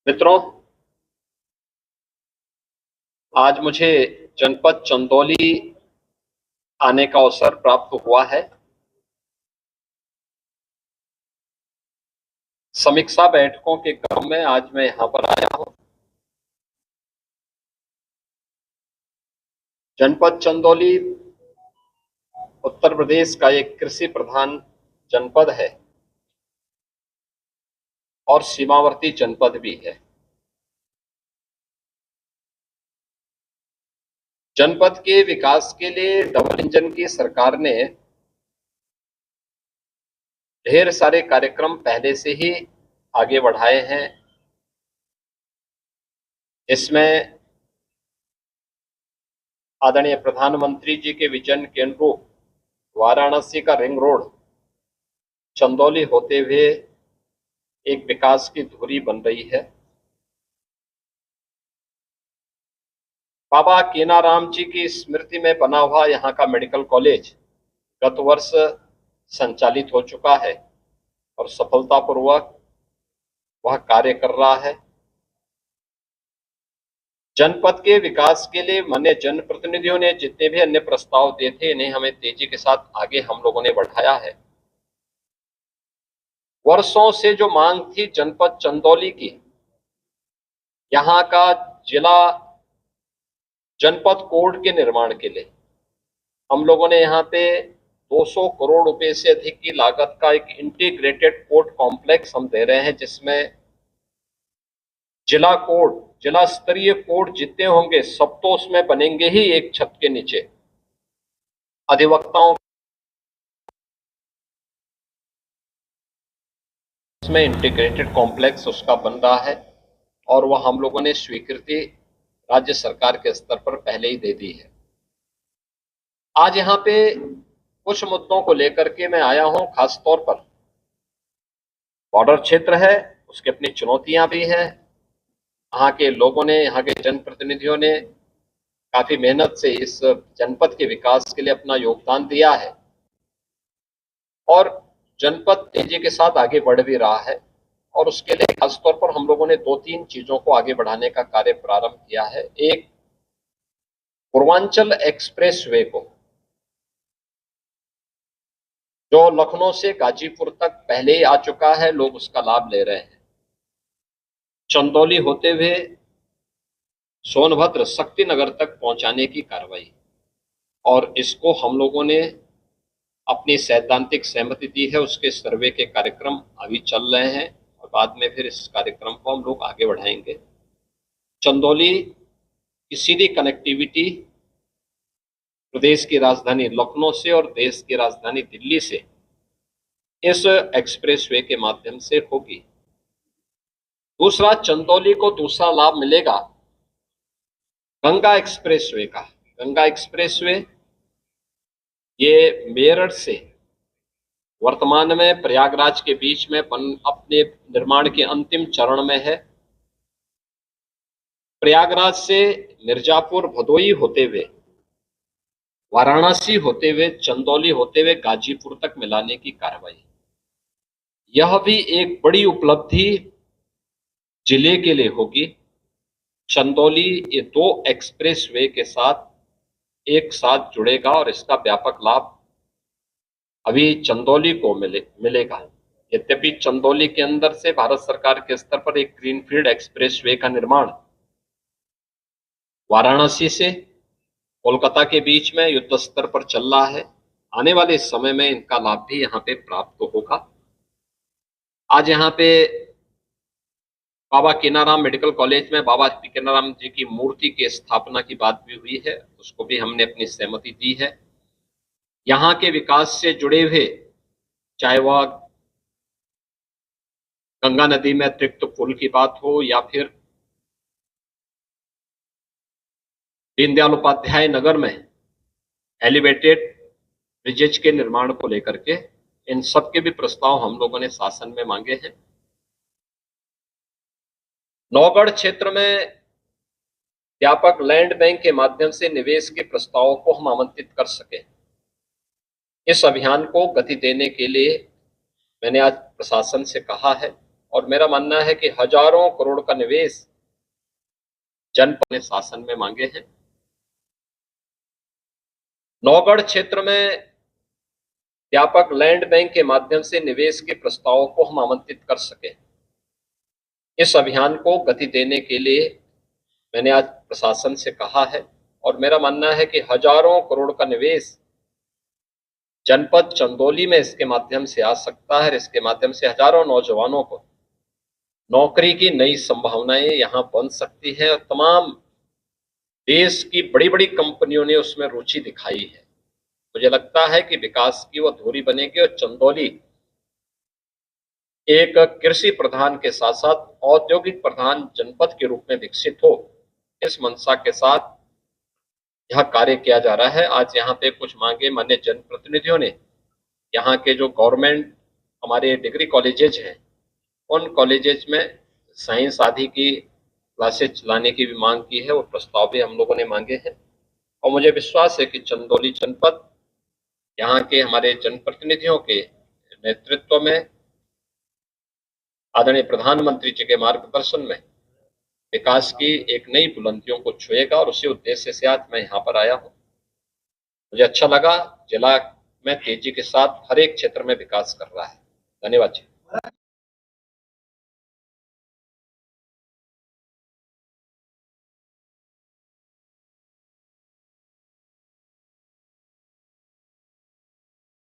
मित्रों, आज मुझे जनपद चंदौली आने का अवसर प्राप्त हुआ है। समीक्षा बैठकों के क्रम में आज मैं यहां पर आया हूं। जनपद चंदौली उत्तर प्रदेश का एक कृषि प्रधान जनपद है और सीमावर्ती जनपद भी है। जनपद के विकास के लिए डबल इंजन की सरकार ने ढेर सारे कार्यक्रम पहले से ही आगे बढ़ाए हैं। इसमें आदरणीय प्रधानमंत्री जी के विजन के अनुरूप वाराणसी का रिंग रोड चंदौली होते हुए एक विकास की धुरी बन रही है। बाबा कीनाराम जी की स्मृति में बना हुआ यहाँ का मेडिकल कॉलेज गत वर्ष संचालित हो चुका है और सफलतापूर्वक वह कार्य कर रहा है। जनपद के विकास के लिए माननीय जनप्रतिनिधियों ने जितने भी अन्य प्रस्ताव दिए थे, इन्हें हमें तेजी के साथ आगे हम लोगों ने बढ़ाया है। वर्षों से जो मांग थी जनपद चंदौली की, यहाँ का जिला जनपद कोर्ट के निर्माण के लिए हम लोगों ने यहाँ पे 200 करोड़ रुपए से अधिक की लागत का एक इंटीग्रेटेड कोर्ट कॉम्प्लेक्स हम दे रहे हैं, जिसमें जिला कोर्ट, जिला स्तरीय कोर्ट जितने होंगे सब तो उसमें बनेंगे ही एक छत के नीचे। अधिवक्ताओं में इंटीग्रेटेड कॉम्प्लेक्स उसका बन रहा है और वह हम लोगों ने स्वीकृति राज्य सरकार के स्तर पर पहले ही दे दी है। आज यहाँ पे कुछ मुद्दों को लेकर के मैं आया हूं। खास तौर पर बॉर्डर क्षेत्र है, उसकी अपनी चुनौतियां भी हैं। यहाँ के लोगों ने, यहाँ के जनप्रतिनिधियों ने काफी मेहनत से इस जनपद के विकास के लिए अपना योगदान दिया है और जनपद तेजी के साथ आगे बढ़ भी रहा है। और उसके लिए खासतौर पर हम लोगों ने 2-3 चीजों को आगे बढ़ाने का कार्य प्रारंभ किया है। एक, पूर्वांचल एक्सप्रेस वे को, जो लखनऊ से गाजीपुर तक पहले ही आ चुका है, लोग उसका लाभ ले रहे हैं। चंदौली होते हुए सोनभद्र शक्तिनगर तक पहुंचाने की कार्रवाई, और इसको हम लोगों ने अपनी सैद्धांतिक सहमति दी है। उसके सर्वे के कार्यक्रम अभी चल रहे हैं और बाद में फिर इस कार्यक्रम को हम लोग आगे बढ़ाएंगे। चंदौली की सीधी कनेक्टिविटी प्रदेश की राजधानी लखनऊ से और देश की राजधानी दिल्ली से इस एक्सप्रेसवे के माध्यम से होगी। दूसरा, चंदौली को दूसरा लाभ मिलेगा गंगा एक्सप्रेसवे का। गंगा एक्सप्रेसवे ये मेरठ से वर्तमान में प्रयागराज के बीच में अपने निर्माण के अंतिम चरण में है। प्रयागराज से मिर्जापुर, भदोई होते हुए, वाराणसी होते हुए, चंदौली होते हुए गाजीपुर तक मिलाने की कार्रवाई। यह भी एक बड़ी उपलब्धि जिले के लिए होगी। चंदौली ये 2 एक्सप्रेसवे के साथ एक साथ जुड़ेगा और इसका व्यापक लाभ अभी चंदौली को मिलेगा। यद्यपि चंदौली के अंदर से भारत सरकार के स्तर पर एक ग्रीनफील्ड एक्सप्रेसवे का निर्माण वाराणसी से कोलकाता के बीच में युद्ध स्तर पर चल रहा है। आने वाले समय में इनका लाभ भी यहाँ पे प्राप्त होगा। आज यहाँ पे बाबा कीनाराम मेडिकल कॉलेज में बाबा कीनाराम जी की मूर्ति की स्थापना की बात भी हुई है, उसको भी हमने अपनी सहमति दी है। यहाँ के विकास से जुड़े हुए, चाहे वह गंगा नदी में अतिरिक्त पुल की बात हो या फिर दीनदयाल उपाध्याय नगर में एलिवेटेड ब्रिजेज के निर्माण को लेकर के, इन सब के भी प्रस्ताव हम लोगों ने शासन में मांगे हैं। नौगढ़ क्षेत्र में व्यापक लैंड बैंक के माध्यम से निवेश के प्रस्तावों को हम आमंत्रित कर सके, इस अभियान को गति देने के लिए मैंने आज प्रशासन से कहा है और मेरा मानना है कि हजारों करोड़ का निवेश जनपद ने शासन में मांगे हैं। नौगढ़ क्षेत्र में व्यापक लैंड बैंक के माध्यम से निवेश के प्रस्तावों को हम आमंत्रित कर सके। इस अभियान को गति देने के लिए मैंने आज प्रशासन से कहा है और मेरा मानना है कि हजारों करोड़ का निवेश जनपद चंदौली में इसके माध्यम से आ सकता है। इसके माध्यम से हजारों नौजवानों को नौकरी की नई संभावनाएं यहां बन सकती हैं और तमाम देश की बड़ी बड़ी कंपनियों ने उसमें रुचि दिखाई है। मुझे लगता है कि विकास की वो धुरी बनेगी और चंदौली एक कृषि प्रधान के साथ साथ औद्योगिक प्रधान जनपद के रूप में विकसित हो, इस मंशा के साथ यह कार्य किया जा रहा है। आज यहाँ पे कुछ मांगे मान्य जनप्रतिनिधियों ने यहाँ के जो गवर्नमेंट हमारे डिग्री कॉलेजेज हैं उन कॉलेजेज में साइंस आदि की क्लासेज चलाने की भी मांग की है। वो प्रस्ताव भी हम लोगों ने मांगे हैं और मुझे विश्वास है कि चंदौली जनपद यहाँ के हमारे जनप्रतिनिधियों के नेतृत्व में आदरणीय प्रधानमंत्री जी के मार्गदर्शन में विकास की एक नई बुलंदियों को छुएगा और उसी उद्देश्य से आज मैं यहाँ पर आया हूँ। मुझे अच्छा लगा, जिला में तेजी के साथ हर एक क्षेत्र में विकास कर रहा है। धन्यवाद जी।